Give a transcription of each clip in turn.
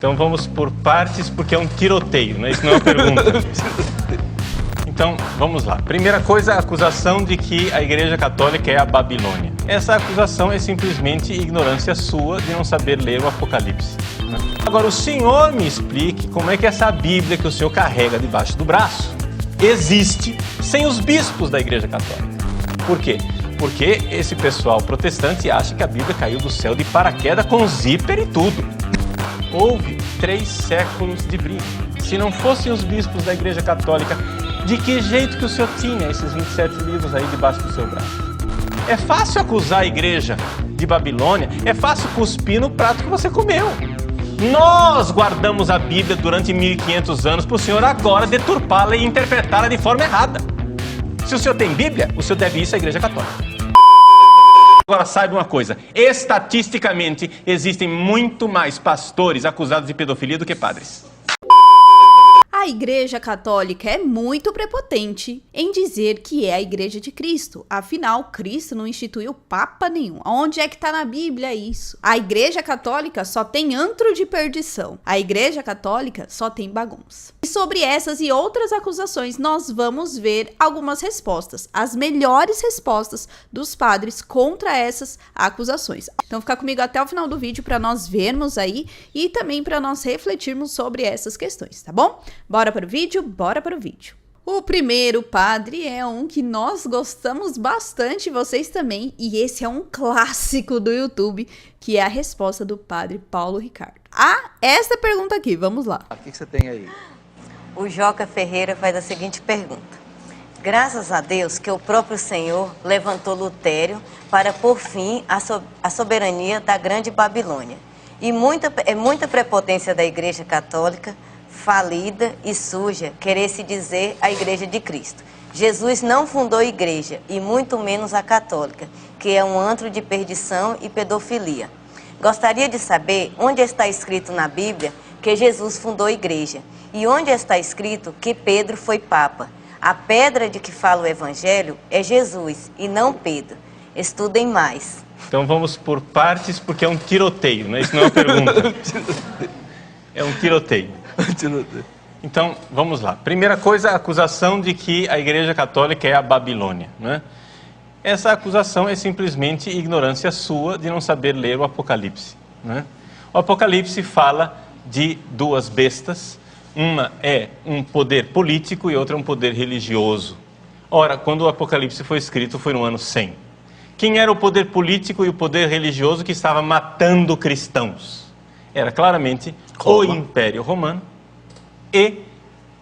Então vamos por partes, porque é um tiroteio, né? Isso não é uma pergunta. Então, vamos lá. Primeira coisa, a acusação de que a Igreja Católica é a Babilônia. Essa acusação é simplesmente ignorância sua de não saber ler o Apocalipse, né? Agora, o senhor me explique como é que essa Bíblia que o senhor carrega debaixo do braço existe sem os bispos da Igreja Católica. Por quê? Porque esse pessoal protestante acha que a Bíblia caiu do céu de paraquedas com zíper e tudo. Houve 3 séculos de briga. Se não fossem os bispos da Igreja Católica, de que jeito que o senhor tinha esses 27 livros aí debaixo do seu braço? É fácil acusar a Igreja de Babilônia, é fácil cuspir no prato que você comeu. Nós guardamos a Bíblia durante 1500 anos para o senhor agora deturpá-la e interpretá-la de forma errada. Se o senhor tem Bíblia, o senhor deve isso à Igreja Católica. Agora saiba uma coisa, estatisticamente existem muito mais pastores acusados de pedofilia do que padres. A Igreja Católica é muito prepotente em dizer que é a Igreja de Cristo. Afinal, Cristo não instituiu papa nenhum. Onde é que tá na Bíblia isso? A Igreja Católica só tem antro de perdição. A Igreja Católica só tem bagunça. E sobre essas e outras acusações, nós vamos ver algumas respostas. As melhores respostas dos padres contra essas acusações. Então fica comigo até o final do vídeo para nós vermos aí e também para nós refletirmos sobre essas questões, tá bom? Bora para o vídeo? Bora para o vídeo. O primeiro padre é um que nós gostamos bastante, vocês também, e esse é um clássico do YouTube, que é a resposta do padre Paulo Ricardo. Essa pergunta aqui, vamos lá. O que você tem aí? O Joca Ferreira faz a seguinte pergunta. Graças a Deus que o próprio Senhor levantou Lutério para pôr fim à soberania da grande Babilônia. E muita prepotência da Igreja Católica, falida e suja, querer se dizer a Igreja de Cristo. Jesus não fundou igreja, e muito menos a católica, que é um antro de perdição e pedofilia. Gostaria de saber onde está escrito na Bíblia que Jesus fundou a igreja, e onde está escrito que Pedro foi papa. A pedra de que fala o Evangelho é Jesus, e não Pedro. Estudem mais. Então vamos por partes, porque é um tiroteio, né? Isso não é uma pergunta. É um tiroteio. Então, vamos lá. Primeira coisa, a acusação de que a Igreja Católica é a Babilônia, né? Essa acusação é simplesmente ignorância sua de não saber ler o Apocalipse, né? O Apocalipse fala de 2 bestas, uma é um poder político e outra é um poder religioso. Ora, quando o Apocalipse foi escrito foi no ano 100. Quem era o poder político e o poder religioso que estava matando cristãos? Era claramente o Império Romano e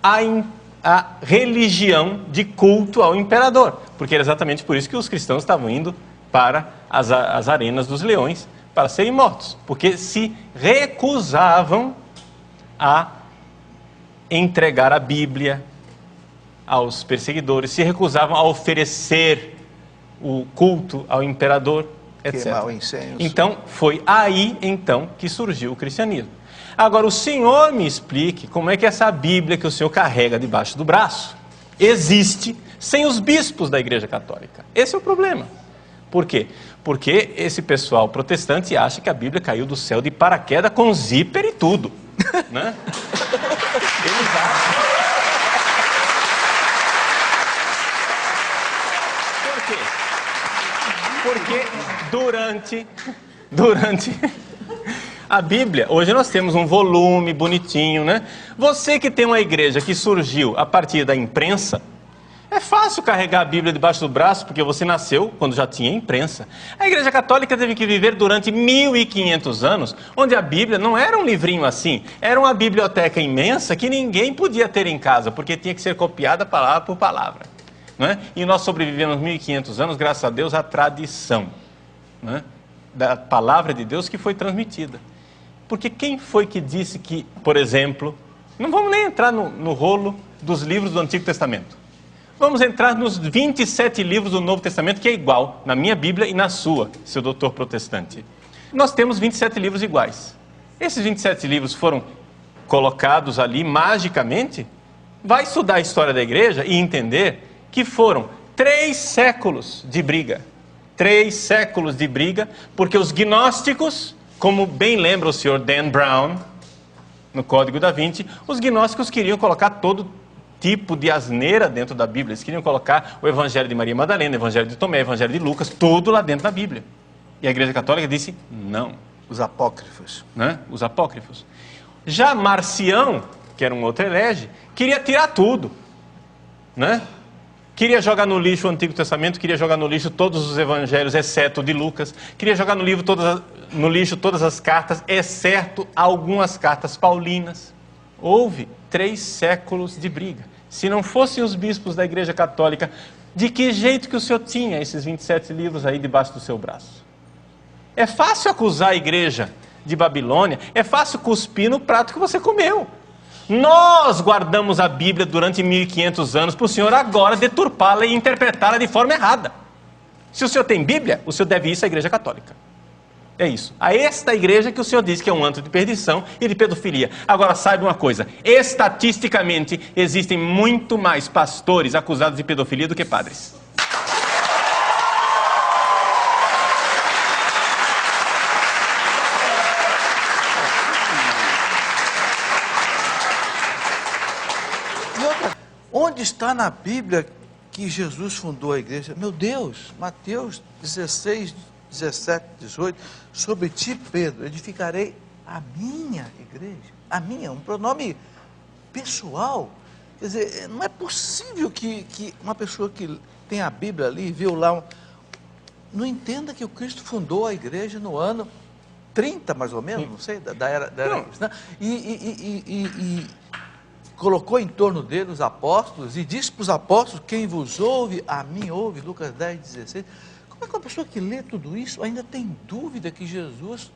a religião de culto ao imperador, porque era exatamente por isso que os cristãos estavam indo para as arenas dos leões para serem mortos, porque se recusavam a entregar a Bíblia aos perseguidores, se recusavam a oferecer o culto ao imperador, etc. Queimar o incenso. Então, foi aí, então, que surgiu o cristianismo. Agora, o senhor me explique como é que essa Bíblia que o senhor carrega debaixo do braço existe sem os bispos da Igreja Católica. Esse é o problema. Por quê? Porque esse pessoal protestante acha que a Bíblia caiu do céu de paraquedas com zíper e tudo, né? Eles acham. Por quê? Porque durante a Bíblia, hoje nós temos um volume bonitinho, né? Você que tem uma igreja que surgiu a partir da imprensa, é fácil carregar a Bíblia debaixo do braço, porque você nasceu quando já tinha imprensa. A Igreja Católica teve que viver durante 1500 anos, onde a Bíblia não era um livrinho assim, era uma biblioteca imensa que ninguém podia ter em casa, porque tinha que ser copiada palavra por palavra, né? E nós sobrevivemos 1500 anos, graças a Deus, à tradição, né, da palavra de Deus que foi transmitida. Porque quem foi que disse que, por exemplo, não vamos nem entrar no rolo dos livros do Antigo Testamento. Vamos entrar nos 27 livros do Novo Testamento, que é igual na minha Bíblia e na sua, seu doutor protestante. Nós temos 27 livros iguais. Esses 27 livros foram colocados ali magicamente? Vai estudar a história da igreja e entender que foram 3 séculos de briga. 3 séculos de briga, porque os gnósticos, como bem lembra o senhor Dan Brown, no Código da Vinci, os gnósticos queriam colocar todo tipo de asneira dentro da Bíblia. Eles queriam colocar o Evangelho de Maria Madalena, o Evangelho de Tomé, o Evangelho de Lucas, tudo lá dentro da Bíblia. E a Igreja Católica disse não. Os apócrifos. Né? Os apócrifos. Já Marcião, que era um outro herege, queria tirar tudo. Né? Queria jogar no lixo o Antigo Testamento, queria jogar no lixo todos os evangelhos, exceto o de Lucas. Queria jogar no lixo todas as cartas, exceto algumas cartas paulinas. Houve 3 séculos de briga. Se não fossem os bispos da Igreja Católica, de que jeito que o senhor tinha esses 27 livros aí debaixo do seu braço? É fácil acusar a Igreja de Babilônia, é fácil cuspir no prato que você comeu. Nós guardamos a Bíblia durante 1500 anos para o senhor agora deturpá-la e interpretá-la de forma errada. Se o senhor tem Bíblia, o senhor deve isso à Igreja Católica. É isso. A esta igreja que o senhor diz que é um antro de perdição e de pedofilia. Agora saiba uma coisa, estatisticamente existem muito mais pastores acusados de pedofilia do que padres. Onde está na Bíblia que Jesus fundou a igreja? Meu Deus, Mateus 16, 17, 18, sobre ti, Pedro, edificarei a minha igreja. A minha, um pronome pessoal. Quer dizer, não é possível que uma pessoa que tem a Bíblia ali, viu lá, não entenda que o Cristo fundou a igreja no ano 30, mais ou menos, não sei, da era cristã, e colocou em torno dele os apóstolos, e disse para os apóstolos, quem vos ouve, a mim ouve, Lucas 10, 16. Como é que uma pessoa que lê tudo isso ainda tem dúvida que Jesus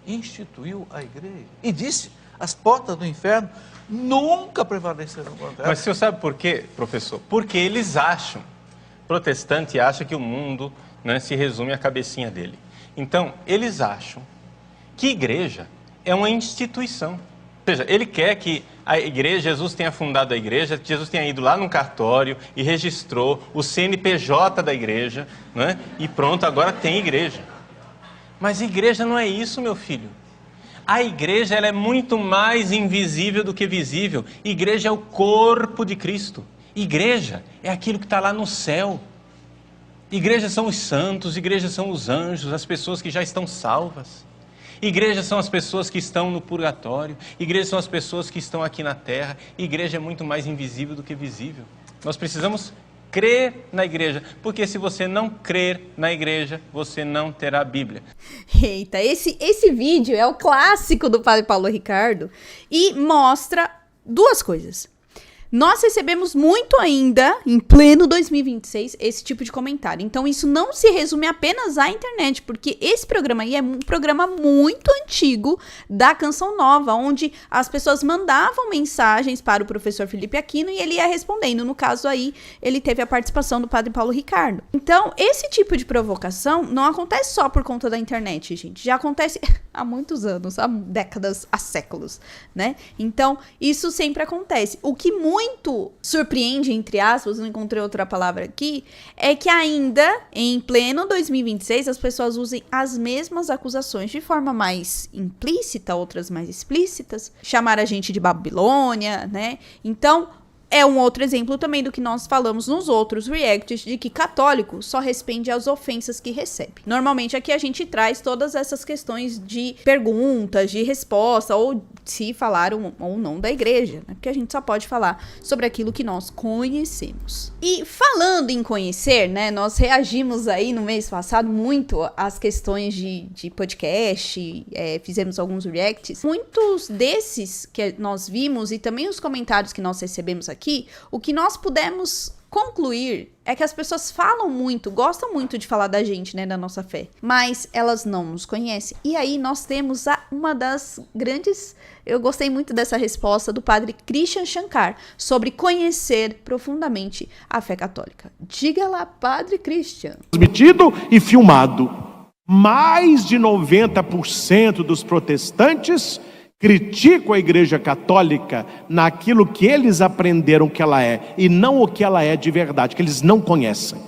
instituiu a igreja? E disse, as portas do inferno nunca prevalecerão contra ela. Mas o senhor sabe por quê, professor? Porque eles acham, protestante acha que o mundo, né, se resume à cabecinha dele. Então, eles acham que igreja é uma instituição. Ou seja, ele quer que a igreja, Jesus tenha fundado a igreja, Jesus tenha ido lá num cartório e registrou o CNPJ da igreja, né? E pronto, agora tem igreja. Mas igreja não é isso, meu filho. A igreja ela é muito mais invisível do que visível. Igreja é o corpo de Cristo. Igreja é aquilo que está lá no céu. Igreja são os santos, igreja são os anjos, as pessoas que já estão salvas. Igreja são as pessoas que estão no purgatório, igreja são as pessoas que estão aqui na terra, igreja é muito mais invisível do que visível. Nós precisamos crer na igreja, porque se você não crer na igreja, você não terá Bíblia. Eita, esse vídeo é o clássico do Padre Paulo Ricardo e mostra 2 coisas. Nós recebemos muito ainda, em pleno 2026, esse tipo de comentário. Então, isso não se resume apenas à internet, porque esse programa aí é um programa muito antigo da Canção Nova, onde as pessoas mandavam mensagens para o professor Felipe Aquino e ele ia respondendo. No caso aí, ele teve a participação do Padre Paulo Ricardo. Então, esse tipo de provocação não acontece só por conta da internet, gente. Já acontece há muitos anos, há décadas, há séculos, né? Então, isso sempre acontece. O que muito surpreende, entre aspas, não encontrei outra palavra aqui, é que ainda, em pleno 2026, as pessoas usem as mesmas acusações de forma mais implícita, outras mais explícitas, chamar a gente de Babilônia, né? Então, é um outro exemplo também do que nós falamos nos outros reacts, de que católico só responde às ofensas que recebe. Normalmente aqui a gente traz todas essas questões de perguntas, de resposta, ou se falaram ou não da igreja, né? Porque a gente só pode falar sobre aquilo que nós conhecemos. E falando em conhecer, né, nós reagimos aí no mês passado muito às questões de podcast, fizemos alguns reacts. Muitos desses que nós vimos e também os comentários que nós recebemos aqui, o que nós pudemos concluir é que as pessoas falam muito, gostam muito de falar da gente, né, da nossa fé, mas elas não nos conhecem. E aí nós temos uma das grandes, eu gostei muito dessa resposta do padre Christian Shankar, sobre conhecer profundamente a fé católica. Diga lá, padre Christian. Transmitido e filmado. Mais de 90% dos protestantes criticam a Igreja Católica naquilo que eles aprenderam que ela é, e não o que ela é de verdade, que eles não conhecem.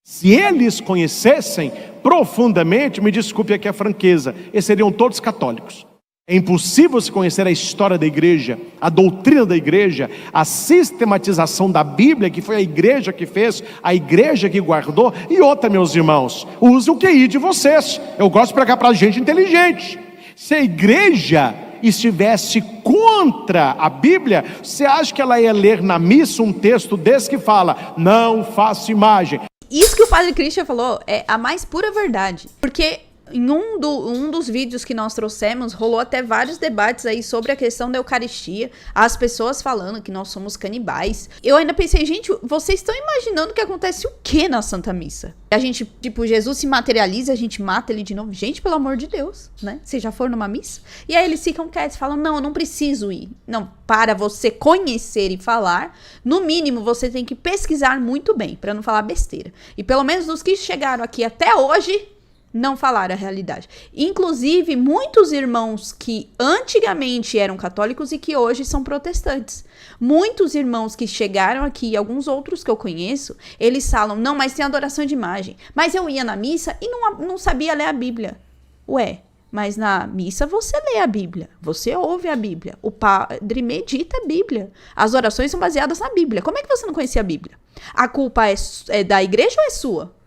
Se eles conhecessem profundamente, me desculpe aqui a franqueza, eles seriam todos católicos. É impossível se conhecer a história da igreja, a doutrina da igreja, a sistematização da Bíblia, que foi a igreja que fez, a igreja que guardou. E outra, meus irmãos, use o QI de vocês. Eu gosto de pregar para gente inteligente. Se a igreja estivesse contra a Bíblia, você acha que ela ia ler na missa um texto desse que fala, não faça imagem? Isso que o Padre Christian falou é a mais pura verdade. Porque em um dos vídeos que nós trouxemos, rolou até vários debates aí sobre a questão da Eucaristia, as pessoas falando que nós somos canibais. Eu ainda pensei, gente, vocês estão imaginando que acontece o que na Santa Missa? A gente, tipo, Jesus se materializa, a gente mata ele de novo. Gente, pelo amor de Deus, né? Vocês já foram numa missa? E aí eles ficam quietos, falam, não, eu não preciso ir. Não, para você conhecer e falar, no mínimo você tem que pesquisar muito bem, para não falar besteira. E pelo menos dos que chegaram aqui até hoje, não falaram a realidade. Inclusive, muitos irmãos que antigamente eram católicos e que hoje são protestantes. Muitos irmãos que chegaram aqui, e alguns outros que eu conheço, eles falam, não, mas tem adoração de imagem. Mas eu ia na missa e não sabia ler a Bíblia. Ué, mas na missa você lê a Bíblia, você ouve a Bíblia, o padre medita a Bíblia. As orações são baseadas na Bíblia. Como é que você não conhecia a Bíblia? A culpa é da igreja ou é sua?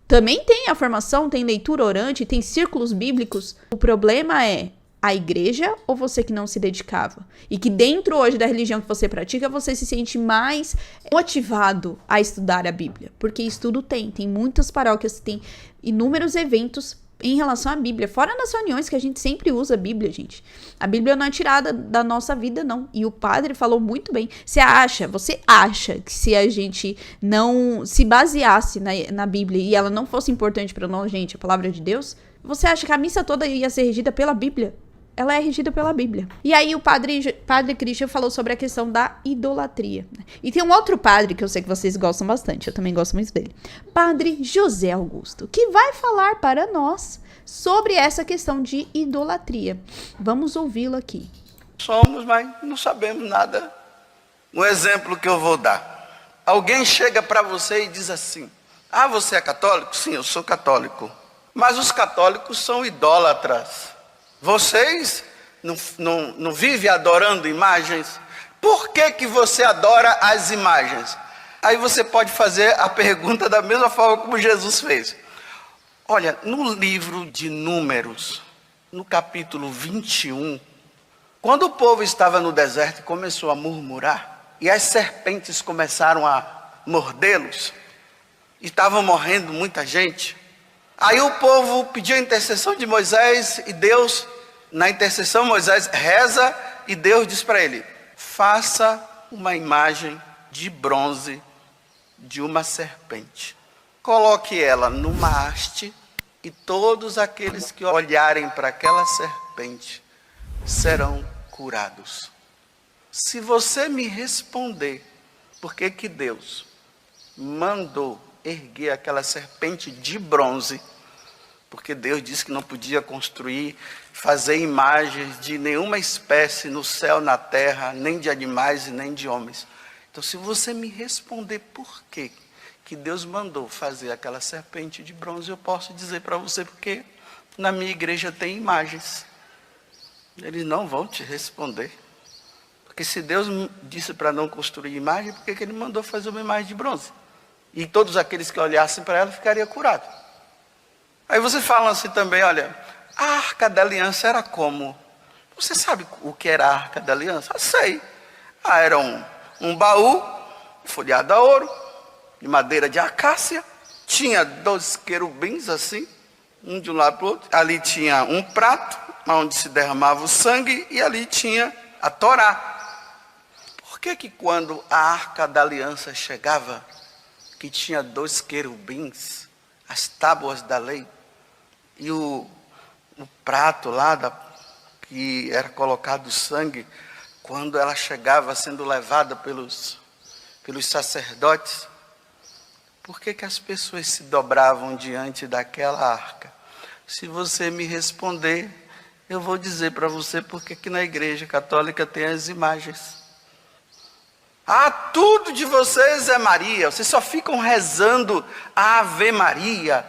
Também tem a formação, tem leitura orante, tem círculos bíblicos. O problema é a igreja ou você que não se dedicava? E que dentro hoje da religião que você pratica, você se sente mais motivado a estudar a Bíblia. Porque estudo tem muitas paróquias, tem inúmeros eventos em relação à Bíblia. Fora nas reuniões que a gente sempre usa a Bíblia, gente. A Bíblia não é tirada da nossa vida, não. E o padre falou muito bem. Você acha que se a gente não se baseasse na Bíblia e ela não fosse importante para nós, gente, a palavra de Deus, você acha que a missa toda ia ser regida pela Bíblia? Ela é regida pela Bíblia. E aí o padre Christian falou sobre a questão da idolatria. E tem um outro padre que eu sei que vocês gostam bastante, eu também gosto muito dele. Padre José Augusto, que vai falar para nós sobre essa questão de idolatria. Vamos ouvi-lo aqui. Somos, mas não sabemos nada. Um exemplo que eu vou dar. Alguém chega para você e diz assim, você é católico? Sim, eu sou católico. Mas os católicos são idólatras. Vocês não vivem adorando imagens? Por que você adora as imagens? Aí você pode fazer a pergunta da mesma forma como Jesus fez. Olha, no livro de Números, no capítulo 21, quando o povo estava no deserto e começou a murmurar, e as serpentes começaram a mordê-los, e estava morrendo muita gente, aí o povo pediu a intercessão de Moisés e Deus, na intercessão Moisés reza e Deus diz para ele, faça uma imagem de bronze de uma serpente. Coloque ela numa haste e todos aqueles que olharem para aquela serpente serão curados. Se você me responder por que Deus mandou erguer aquela serpente de bronze, porque Deus disse que não podia construir, fazer imagens de nenhuma espécie no céu, na terra, nem de animais e nem de homens. Então, se você me responder por que Deus mandou fazer aquela serpente de bronze, eu posso dizer para você, porque na minha igreja tem imagens. Eles não vão te responder. Porque se Deus disse para não construir imagem, por que Ele mandou fazer uma imagem de bronze? E todos aqueles que olhassem para ela ficariam curados. Aí você fala assim também, olha, a Arca da Aliança era como? Você sabe o que era a Arca da Aliança? Eu sei. Era um baú folheado a ouro, de madeira de acácia, tinha 2 querubins assim, um de um lado para o outro. Ali tinha um prato, onde se derramava o sangue, e ali tinha a Torá. Por que quando a Arca da Aliança chegava, que tinha 2 querubins, as tábuas da lei, e o prato lá que era colocado o sangue, quando ela chegava sendo levada pelos sacerdotes, por que as pessoas se dobravam diante daquela arca? Se você me responder, eu vou dizer para você porque que na igreja católica tem as imagens. Tudo de vocês é Maria, vocês só ficam rezando Ave Maria,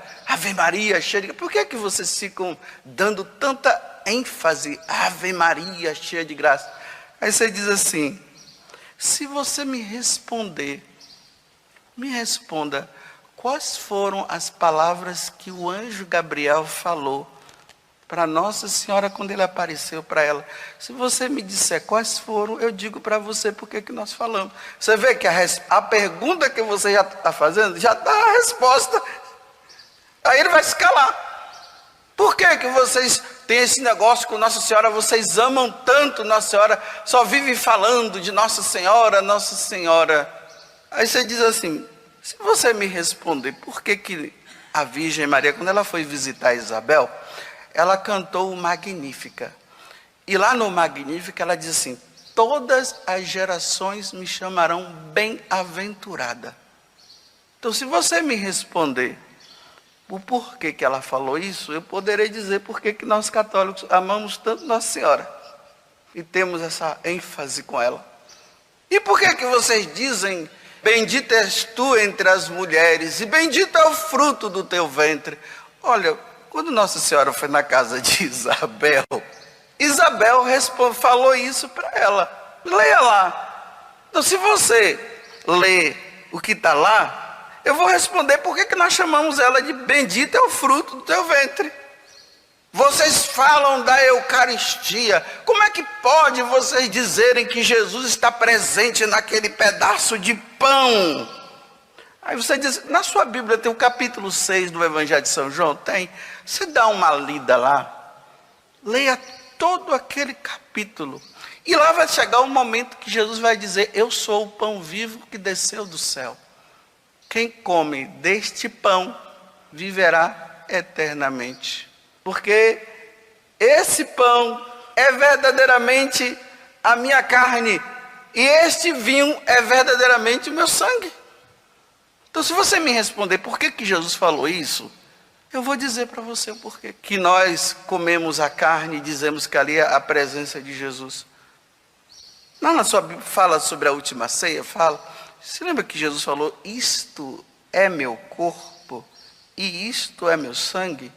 cheia de... Por que vocês ficam dando tanta ênfase, Ave Maria, cheia de graça. Aí você diz assim, se você me responder, me responda, quais foram as palavras que o anjo Gabriel falou para Nossa Senhora quando ele apareceu para ela? Se você me disser quais foram, eu digo para você por que nós falamos. Você vê que a pergunta que você já está fazendo, já dá a resposta. Aí ele vai se calar. Por que vocês têm esse negócio com Nossa Senhora? Vocês amam tanto Nossa Senhora, só vivem falando de Nossa Senhora, Nossa Senhora. Aí você diz assim, se você me responder por que a Virgem Maria, quando ela foi visitar Isabel, ela cantou o Magnífica. E lá no Magnífica ela diz assim, todas as gerações me chamarão bem-aventurada. Então se você me responder o porquê que ela falou isso, eu poderei dizer porquê que nós católicos amamos tanto Nossa Senhora. E temos essa ênfase com ela. E por que vocês dizem, bendita és tu entre as mulheres, e bendito é o fruto do teu ventre? Olha, quando Nossa Senhora foi na casa de Isabel, Isabel falou isso para ela. Leia lá. Então se você lê o que está lá, eu vou responder por que nós chamamos ela de bendito é o fruto do teu ventre. Vocês falam da Eucaristia. Como é que pode vocês dizerem que Jesus está presente naquele pedaço de pão? Aí você diz, na sua Bíblia tem o capítulo 6 do Evangelho de São João? Tem. Você dá uma lida lá, leia todo aquele capítulo. E lá vai chegar o momento que Jesus vai dizer, eu sou o pão vivo que desceu do céu. Quem come deste pão viverá eternamente. Porque esse pão é verdadeiramente a minha carne. E este vinho é verdadeiramente o meu sangue. Então se você me responder por que Jesus falou isso, eu vou dizer para você o porquê. Que nós comemos a carne e dizemos que ali é a presença de Jesus. Não, na sua Bíblia fala sobre a última ceia, fala. Você lembra que Jesus falou, isto é meu corpo e isto é meu sangue?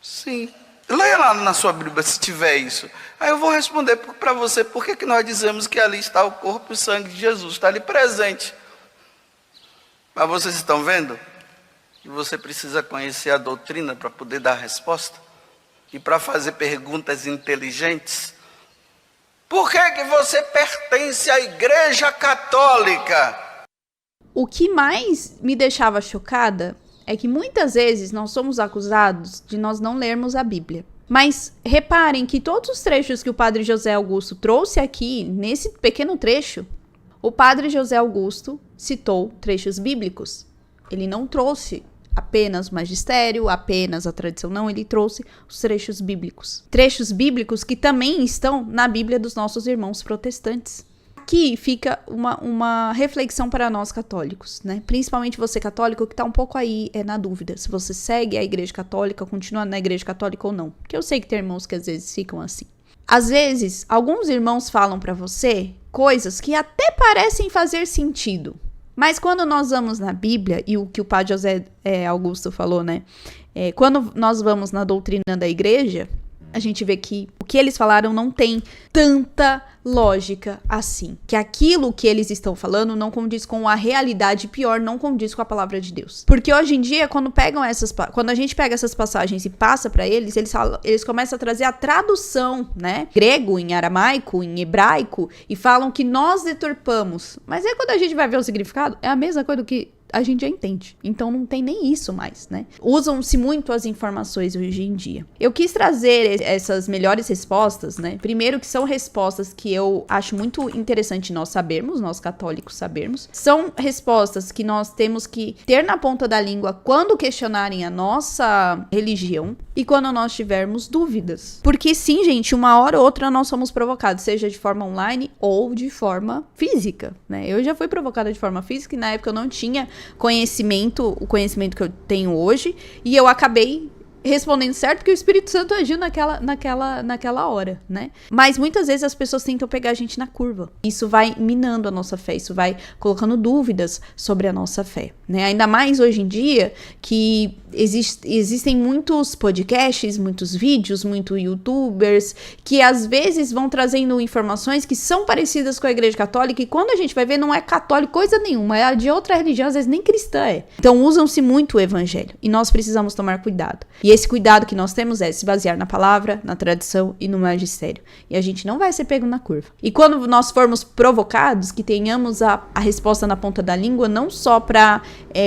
Sim. Leia lá na sua Bíblia se tiver isso. Aí eu vou responder para você por que nós dizemos que ali está o corpo e o sangue de Jesus. Está ali presente. Mas vocês estão vendo? Que você precisa conhecer a doutrina para poder dar a resposta? E para fazer perguntas inteligentes? Por que você pertence à Igreja Católica? O que mais me deixava chocada é que muitas vezes nós somos acusados de nós não lermos a Bíblia. Mas reparem que todos os trechos que o Padre José Augusto trouxe aqui, nesse pequeno trecho, o Padre José Augusto citou trechos bíblicos. Ele não trouxe apenas o magistério, apenas a tradição, não, ele trouxe os trechos bíblicos. Trechos bíblicos que também estão na Bíblia dos nossos irmãos protestantes. Aqui fica uma reflexão para nós católicos, né? Principalmente você católico que está um pouco aí na dúvida se você segue a Igreja Católica, continua na Igreja Católica ou não. Porque eu sei que tem irmãos que às vezes ficam assim. Às vezes, alguns irmãos falam para você coisas que até parecem fazer sentido. Mas quando nós vamos na Bíblia, e o que o Padre José Augusto falou, né? Quando nós vamos na doutrina da igreja, a gente vê que o que eles falaram não tem tanta lógica assim. Que aquilo que eles estão falando não condiz com a realidade, pior, não condiz com a palavra de Deus. Porque hoje em dia, quando a gente pega essas passagens e passa para eles começam a trazer a tradução, né? Grego, em aramaico, em hebraico, e falam que nós deturpamos. Mas aí quando a gente vai ver o significado, é a mesma coisa do que a gente já entende. Então não tem nem isso mais, né? Usam-se muito as informações hoje em dia. Eu quis trazer essas melhores respostas, né? Primeiro que são respostas que eu acho muito interessante nós sabermos, nós católicos sabermos. São respostas que nós temos que ter na ponta da língua quando questionarem a nossa religião e quando nós tivermos dúvidas. Porque sim, gente, uma hora ou outra nós somos provocados, seja de forma online ou de forma física, né? Eu já fui provocada de forma física e na época eu não tinha o conhecimento que eu tenho hoje, e eu acabei respondendo certo porque o Espírito Santo agiu naquela hora, né? Mas muitas vezes as pessoas tentam pegar a gente na curva. Isso vai minando a nossa fé, isso vai colocando dúvidas sobre a nossa fé, né? Ainda mais hoje em dia que existem muitos podcasts, muitos vídeos, muitos youtubers que às vezes vão trazendo informações que são parecidas com a Igreja Católica e quando a gente vai ver não é católico coisa nenhuma, é de outra religião, às vezes nem cristã é. Então usam-se muito o evangelho e nós precisamos tomar cuidado. E esse cuidado que nós temos é se basear na palavra, na tradição e no magistério. E a gente não vai ser pego na curva. E quando nós formos provocados, que tenhamos a resposta na ponta da língua, não só para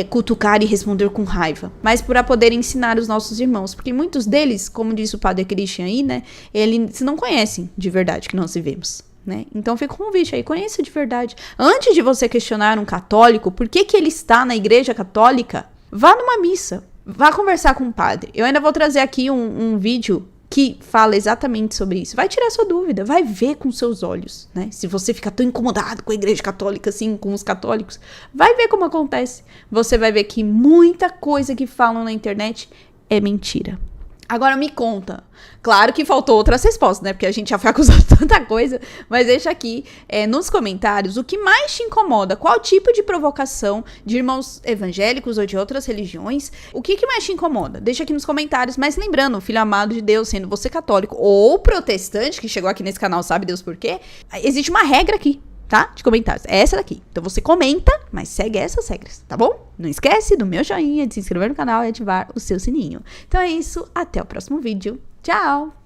cutucar e responder com raiva, mas para poder ensinar os nossos irmãos. Porque muitos deles, como disse o Padre Christian aí, né, eles não conhecem de verdade que nós vivemos. Né? Então fica o convite aí, conheça de verdade. Antes de você questionar um católico, por que ele está na Igreja Católica, vá numa missa. Vá conversar com o padre. Eu ainda vou trazer aqui um vídeo que fala exatamente sobre isso. Vai tirar sua dúvida, vai ver com seus olhos, né? Se você fica tão incomodado com a Igreja Católica, assim, com os católicos, vai ver como acontece. Você vai ver que muita coisa que falam na internet é mentira. Agora me conta. Claro que faltou outras respostas, né? Porque a gente já foi acusado de tanta coisa. Mas deixa aqui nos comentários o que mais te incomoda. Qual tipo de provocação de irmãos evangélicos ou de outras religiões? O que mais te incomoda? Deixa aqui nos comentários. Mas lembrando, filho amado de Deus, sendo você católico ou protestante, que chegou aqui nesse canal, sabe Deus por quê? Existe uma regra aqui, tá? De comentários. É essa daqui. Então você comenta, mas segue essas regras, tá bom? Não esquece do meu joinha, de se inscrever no canal e ativar o seu sininho. Então é isso. Até o próximo vídeo. Tchau!